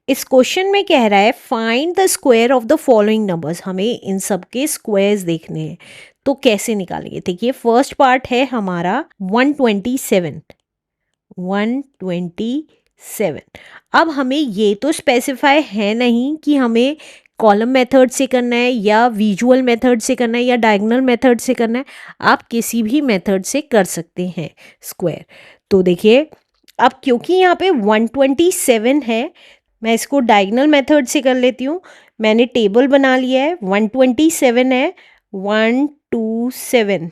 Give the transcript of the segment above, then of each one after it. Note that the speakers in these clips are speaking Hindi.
इस क्वेश्चन में कह रहा है find the square of the following numbers, हमें इन सब के स्क्वायर्स देखने हैं। तो कैसे निकालेंगे? देखिए फर्स्ट पार्ट है हमारा 127। 127। अब हमें ये तो स्पेसिफाई है नहीं कि हमें कॉलम मेथड से करना है या विजुअल मेथड से करना है या डायगोनल मेथड से करना है। आप किसी भी मेथड से कर सकते हैं स्क्वायर। तो देखिए अब क्योंकि यहाँ पे 127 है, मैं इसको डायगोनल मेथड से कर लेती हूँ। मैंने टेबल बना लिया है, 127 है, 127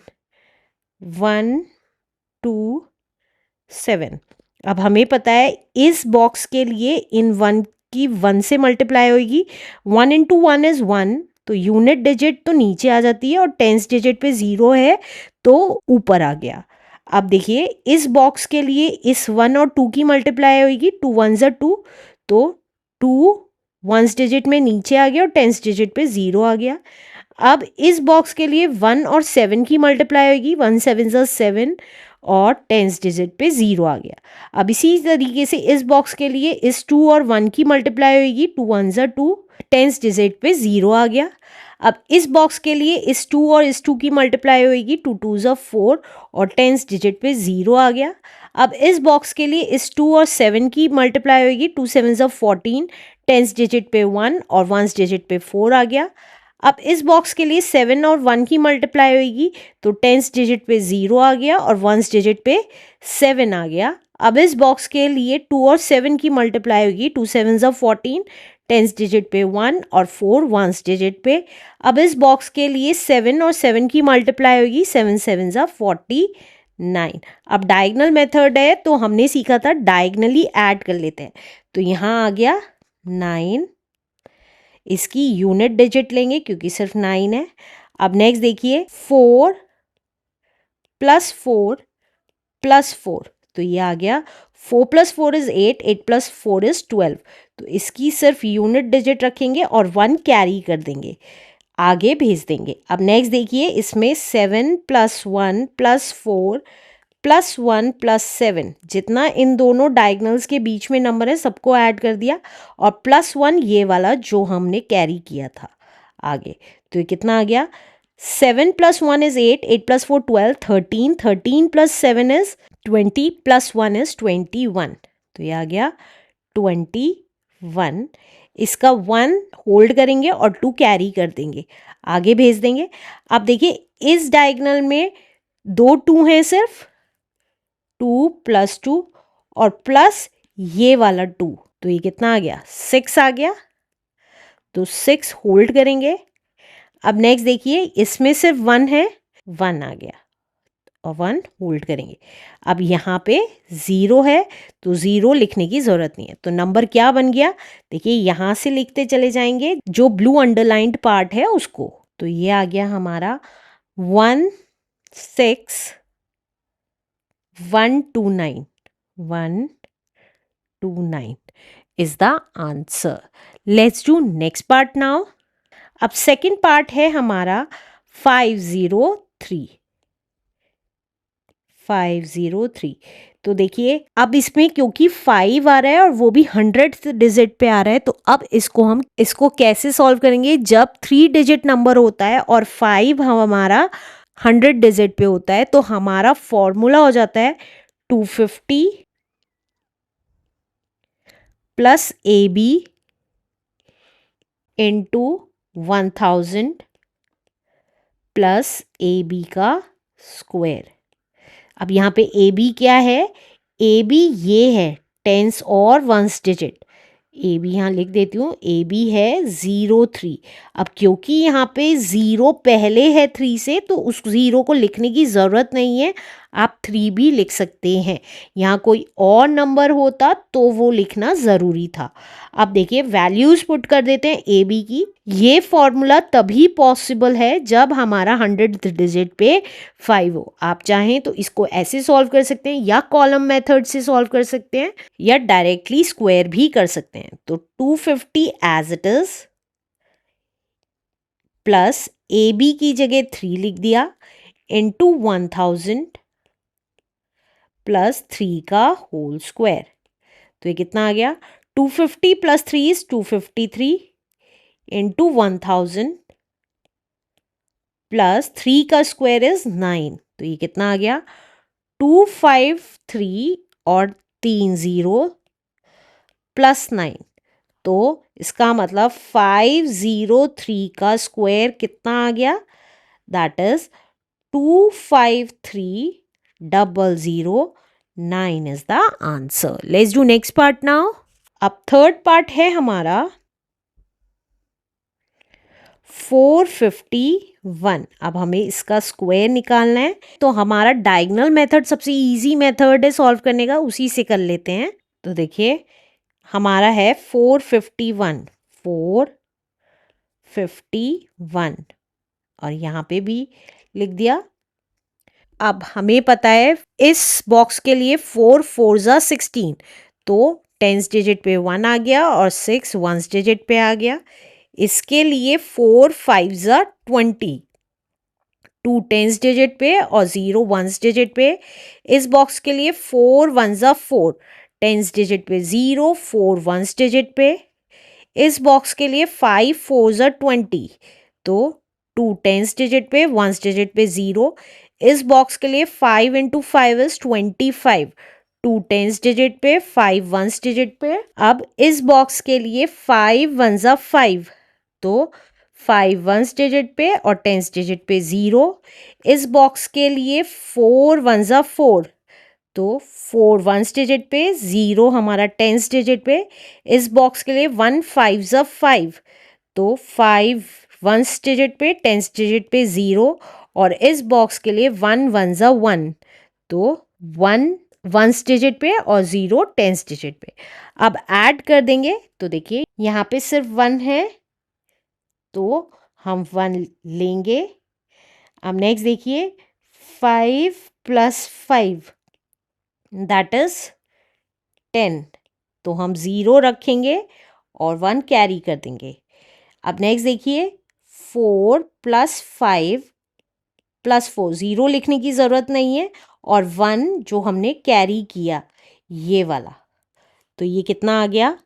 127। अब हमें पता है इस बॉक्स के लिए इन 1 की 1 से मल्टीप्लाई होगी। 1 इंटू 1 इज़ 1, तो यूनिट डिजिट तो नीचे आ जाती है और टेंस डिजिट पे 0 है तो ऊपर आ गया। अब देखिए इस बॉक्स के लिए इस 1 और 2 की मल्टीप्लाई होगी, 2 1 ज़ा 2, तो 2 1s डिजिट में नीचे आ गया और टेंस डिजिट पे 0 आ गया। अब इस बॉक्स के लिए 1 और 7 की मल्टीप्लाई होगी, 1 7 ज़ा 7 और टेंस डिजिट पे 0 आ गया। अब इसी तरीके से इस बॉक्स के लिए इस 2 और 1 की मल्टीप्लाई होगी, 2 1 ज़ा 2, टेंस डिजिट पे 0 आ गया। अब इस बॉक्स के लिए इस 2 और इस 2 की मल्टीप्लाई होगी, 2 2 ज़ा 4 और टेंस डिजिट पे 0 आ गया। अब इस बॉक्स के लिए इस 2 और 7 की मल्टीप्लाई होगी, 2 7 ज़ा 14, टेंस डिजिट पे 1 और वंस डिजिट पे 4 आ गया। अब इस बॉक्स के लिए 7 और 1 की मल्टीप्लाई होगी, तो टेंस डिजिट पे 0 आ गया और वंस डिजिट पे 7 आ गया। अब इस बॉक्स के लिए 2 और 7 की मल्टीप्लाई होगी, 2 7 ज़ा 14, टेंस डिजिट पे 1 और 4 वंस डिजिट पे। अब इस बॉक्स के लिए 7 और 7 की मल्टीप्लाई होगी, 7 7 ज़ा 49। अब डायगोनल मेथड है तो हमने सीखा था डायगोनली ऐड कर लेते हैं, तो यहाँ आ गया 9। इसकी यूनिट डिजिट लेंगे क्योंकि सिर्फ 9 है। अब नेक्स्ट देखिए 4 प्लस 4 प्लस 4, तो ये आ गया 4 प्लस 4 इज़ 8, 8 प्लस 4 इज़ 12। तो इसकी सिर्फ यूनिट डिजिट रखेंगे और 1 कैरी कर देंगे, आगे भेज देंगे। अब नेक्स्ट देखिए इसमें 7 प्लस 1 प्लस 4 प्लस 1 प्लस 7, जितना इन दोनों डायगनल्स के बीच में नंबर है सबको ऐड कर दिया और प्लस 1 ये वाला जो हमने कैरी किया था आगे। तो ये कितना आ गया? 7 plus 1 is 8, 8 plus 4 12, 13, 13 plus 7 is 20, plus 1 is 21। तो ये आ गया 21। इसका 1 होल्ड करेंगे और 2 कैरी कर देंगे, आगे भेज देंगे। अब देखिए इस डायगोनल में 2 2 हैं सिर्फ, 2 प्लस 2 और प्लस ये वाला 2, तो ये कितना आ गया? 6 आ गया, तो 6 होल्ड करेंगे। अब नेक्स्ट देखिए इसमें सिर्फ 1 है, 1 आ गया और 1 होल्ड करेंगे। अब यहाँ पे 0 है तो 0 लिखने की ज़रूरत नहीं है, तो नंबर क्या बन गया? देखिए यहाँ से लिखते चले जाएंगे जो ब्लू अंडरलाइंड पार्ट है उसको, तो ये आ गया हमारा 16129। 129 is the answer. Let's do next part now. अब सेकंड पार्ट है हमारा 503। 503। तो देखिए अब इसमें क्योंकि 5 आ रहा है और वो भी 100th डिजिट पे आ रहा है, तो अब इसको कैसे सॉल्व करेंगे? जब 3 डिजिट नंबर होता है और 5 हमारा 100 डिजिट पे होता है, तो हमारा फॉर्मूला हो जाता है 250 plus AB into 1000 plus AB का स्क्वायर। अब यहाँ पे AB क्या है? AB ये है टेंस और वंस डिजिट। AB यहाँ लिख देती हूँ, AB है 03। अब क्योंकि यहाँ पे 0 पहले है 3 से, तो उस 0 को लिखने की ज़रूरत नहीं है, आप 3 भी लिख सकते हैं। यहाँ कोई और नंबर होता तो वो लिखना ज़रूरी था। अब देखिए वैल्यूज़ पुट कर देते हैं AB की। ये फॉर्मूला तभी पॉसिबल है जब हमारा 100 डिजिट पे 5 हो। आप चाहें तो इसको ऐसे सॉल्व कर सकते हैं या कॉलम मेथड से सॉल्व कर सकते हैं या डायरेक्टली स्क्वायर भी कर सकते हैं। तो 250 as it is plus AB की जगह 3 लिख दिया इंटू 1000 प्लस 3 का होल स्क्वायर। तो ये कितना आ गया? 250 प्लस 3 इज 253 इंटू 1000 प्लस 3 का स्क्वायर इज 9। तो ये कितना आ गया? 253 और 3 0 प्लस 9। तो इसका मतलब 503 का स्क्वायर कितना आ गया? That is 253009 is the answer. Let's do next part now. अब थर्ड पार्ट है हमारा 451। अब हमें इसका स्क्वायर निकालना है, तो हमारा डायगोनल मेथड सबसे इजी मेथड है सॉल्व करने का, उसी से कर लेते हैं। तो देखिए हमारा है 451 और यहाँ पे भी लिख दिया। अब हमें पता है इस बॉक्स के लिए 4 4 जा 16, तो 10th डिजिट पे 1 आ गया और 6 1st डिजिट पे आ गया। इसके लिए 4 5 जा 20, 2 10th डिजिट पे और 0 1st डिजिट पे। इस बॉक्स के लिए 4 1 जा 4, 10th डिजिट पे 0, 4 1st डिजिट पे। इस बॉक्स के लिए 5 4 जा 20, तो 2 10th डिजिट पे, 1st डिजिट पे 0। इस बॉक्स के लिए 5 इंटू 5 इज 25, 2 10th डिजिट पे, 5 1st डिजिट पे। अब इस बॉक्स के लिए 5 1 जा 5, तो 5 1st डिजिट पे और 10th डिजिट पे 0। इस बॉक्स के लिए 4 1 जा 4, तो 4 1st डिजिट पे, 0 हमारा 10th डिजिट पे। इस बॉक्स के लिए 1 5 जा 5, तो 5 1st डिजिट पे, 10th डिजिट पे 0। और इस बॉक्स के लिए 1 1 जा 1, तो 1 1st डिजिट पे और 0 10th डिजिट पे। अब ऐड कर देंगे, तो देखिए यहाँ पे सिर्फ 1 है, तो हम 1 लेंगे। अब नेक्स्ट देखिए 5 प्लस 5 दैट इज 10, तो हम 0 रखेंगे और 1 कैरी कर देंगे। अब नेक्स्ट देखिए 4 प्लस 5 प्लस 4, 0 लिखने की ज़रूरत नहीं है, और 1 जो हमने कैरी किया ये वाला, तो ये कितना आ गया?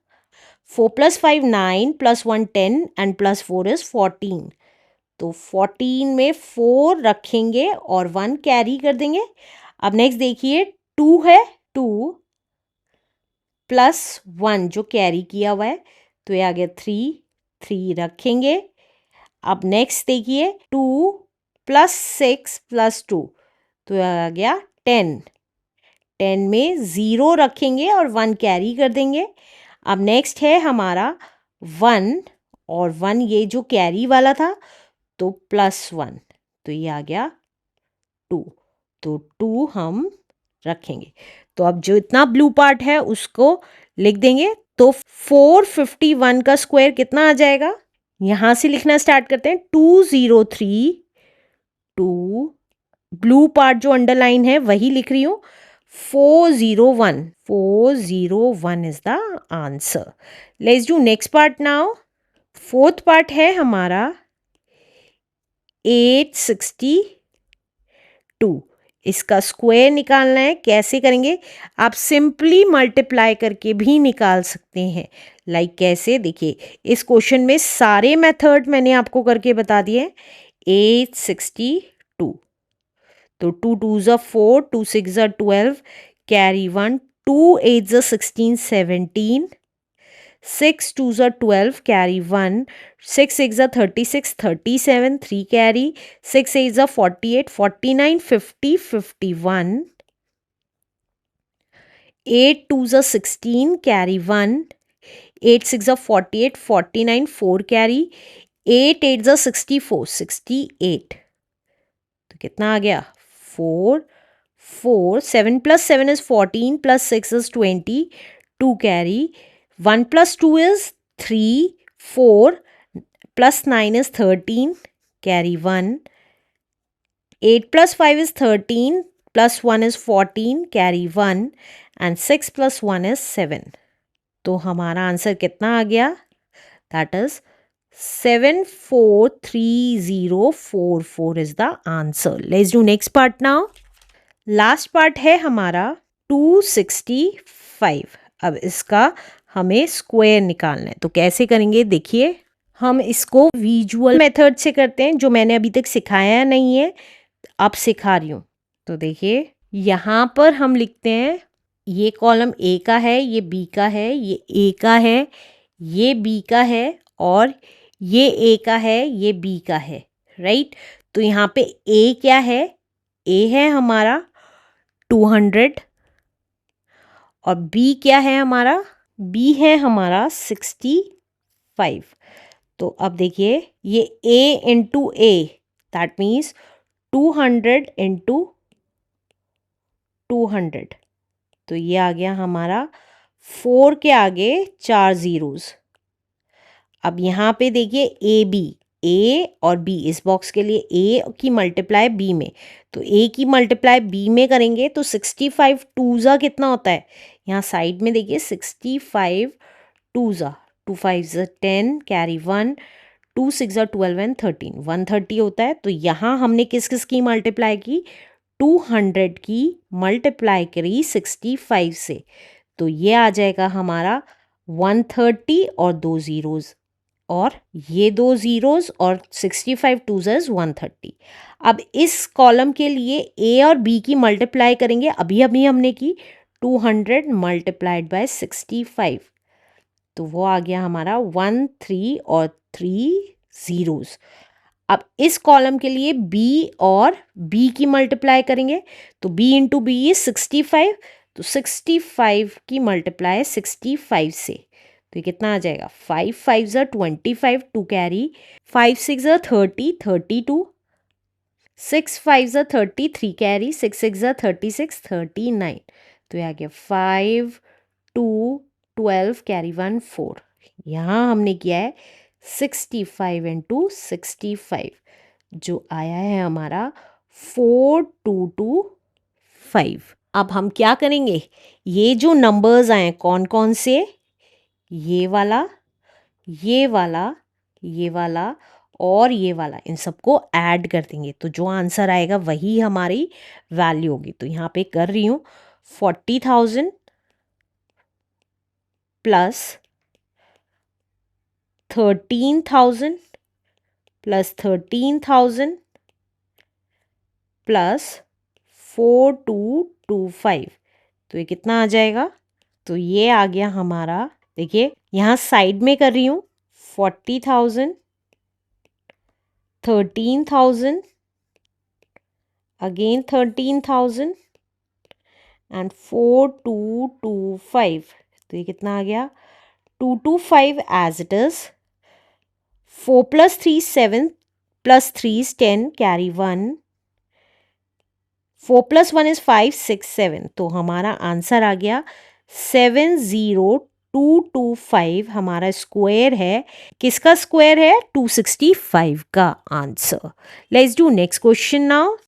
4 plus 5 9 plus 1 10 and plus 4 is 14। तो 14 में 4 रखेंगे और 1 कैरी कर देंगे। अब नेक्स्ट देखिए 2 है, 2 प्लस 1 जो कैरी किया हुआ है, तो ये आ गया 3, 3 रखेंगे। अब नेक्स्ट देखिए 2 प्लस 6 प्लस 2, तो ये आ गया 10, 10 में 0 रखेंगे और 1 कैरी कर देंगे। अब नेक्स्ट है हमारा 1, और 1 ये जो कैरी वाला था, तो प्लस 1, तो ये आ गया 2, तो 2 हम रखेंगे। तो अब जो इतना ब्लू पार्ट है उसको लिख देंगे। तो 451 का स्क्वायर कितना आ जाएगा? यहाँ से लिखना स्टार्ट करते हैं। 203, 2 ब्लू पार्ट जो अंडरलाइन है वही लिख रही हूँ, 401, 401 is the answer. Let's do next part now. Fourth part है हमारा 862। इसका स्क्वायर निकालना है। कैसे करेंगे? आप सिंपली मल्टीप्लाई करके भी निकाल सकते हैं। लाइक कैसे? देखिए इस क्वेश्चन में सारे मेथड मैंने आपको करके बता दिए। 862, तो 2 2s are 4, 2 6s are 12, carry 1, 2 8s are 16 17, 6 2s are 12, carry 1, 6 6s are 36 37, 3 carry, 6 8s are 48 49 50 51, 8 2s are 16, carry 1, 8 6 are 48 49, 4 carry, 8 8s are 64 68, तो कितना आ गया? 4 4 7 plus 7 is 14 plus 6 is 20, 2 carry, 1 plus 2 is 3, 4 plus 9 is 13, carry 1, 8 plus 5 is 13 plus 1 is 14, carry 1, and 6 plus 1 is 7. तो हमारा आंसर कितना आ गया? That is 743044 is the answer. Let's do next part now. Last part है हमारा 265। अब इसका हमें स्क्वायर निकालना है। तो कैसे करेंगे देखिए, हम इसको विजुअल मेथड से करते हैं जो मैंने अभी तक सिखाया नहीं है, अब सिखा रही हूँ। तो देखिए यहाँ पर हम लिखते हैं, ये कॉलम ए का है, ये बी का है, ये ए का है, ये बी का है और ये ए का है, ये बी का है, राइट। तो यहाँ पे ए क्या है, ए है हमारा 200 और बी क्या है हमारा, बी है हमारा 65। तो अब देखिए ये a into A that means 200 into 200, तो ये आ गया हमारा 4 के आगे 4 ज़ीरोज़। अब यहाँ पे देखिए ए बी, ए और बी, इस बॉक्स के लिए ए की मल्टीप्लाई बी में, तो ए की मल्टीप्लाई बी में करेंगे तो 65 टूज़ा कितना होता है, यहाँ साइड में देखिए 65 टूज़ा, 2 5 10 कैरी 1, 2 6 12 एंड 13 130 होता है। तो यहाँ हमने किस किस की मल्टीप्लाई की, 200 की मल्टीप्लाई करी 65 से, तो ये आ जाएगा हमारा 130 और 2 ज़ीरोज़, और ये 2 ज़ीरोज़ और 65 टूज़र्स 130। अब इस कॉलम के लिए ए और बी की मल्टीप्लाई करेंगे, अभी अभी हमने की 200 मल्टीप्लाइड बाय 65, तो वो आ गया हमारा 1 3 और 3 ज़ीरोज़। अब इस कॉलम के लिए b और b की मल्टीप्लाई करेंगे, तो b इंटू बी इज 65, तो 65 की मल्टीप्लाई 65 से, तो ये कितना आ जाएगा, 5 5 ज़ा 25 टू कैरी, 5 6 ज़ा 30 32, 6 5 ज़ा 30 3 कैरी, 6 6 ज़ा 36 39, तो ये आ गया 5 2 12 कैरी 1 4। यहाँ हमने किया है 65 इंटू 65, जो आया है हमारा 4225। अब हम क्या करेंगे, ये जो नंबर्स आए कौन कौन से, ये वाला, ये वाला, ये वाला और ये वाला, इन सबको ऐड कर देंगे, तो जो आंसर आएगा वही हमारी वैल्यू होगी। तो यहाँ पे कर रही हूँ 40,000 प्लस 13,000 प्लस 13,000 प्लस 4225, तो ये कितना आ जाएगा, तो ये आ गया हमारा, देखिए यहाँ साइड में कर रही हूँ 40,000 13,000 अगेन 13,000 एंड 4225, तो ये कितना आ गया 225 as it is, 4 + 3 7 + 3 is 10 carry 1, 4 + 1 is 5 6 7, तो हमारा आंसर आ गया 70225, हमारा स्क्वायर है, किसका स्क्वायर है, 265 का answer. Let's do next question now.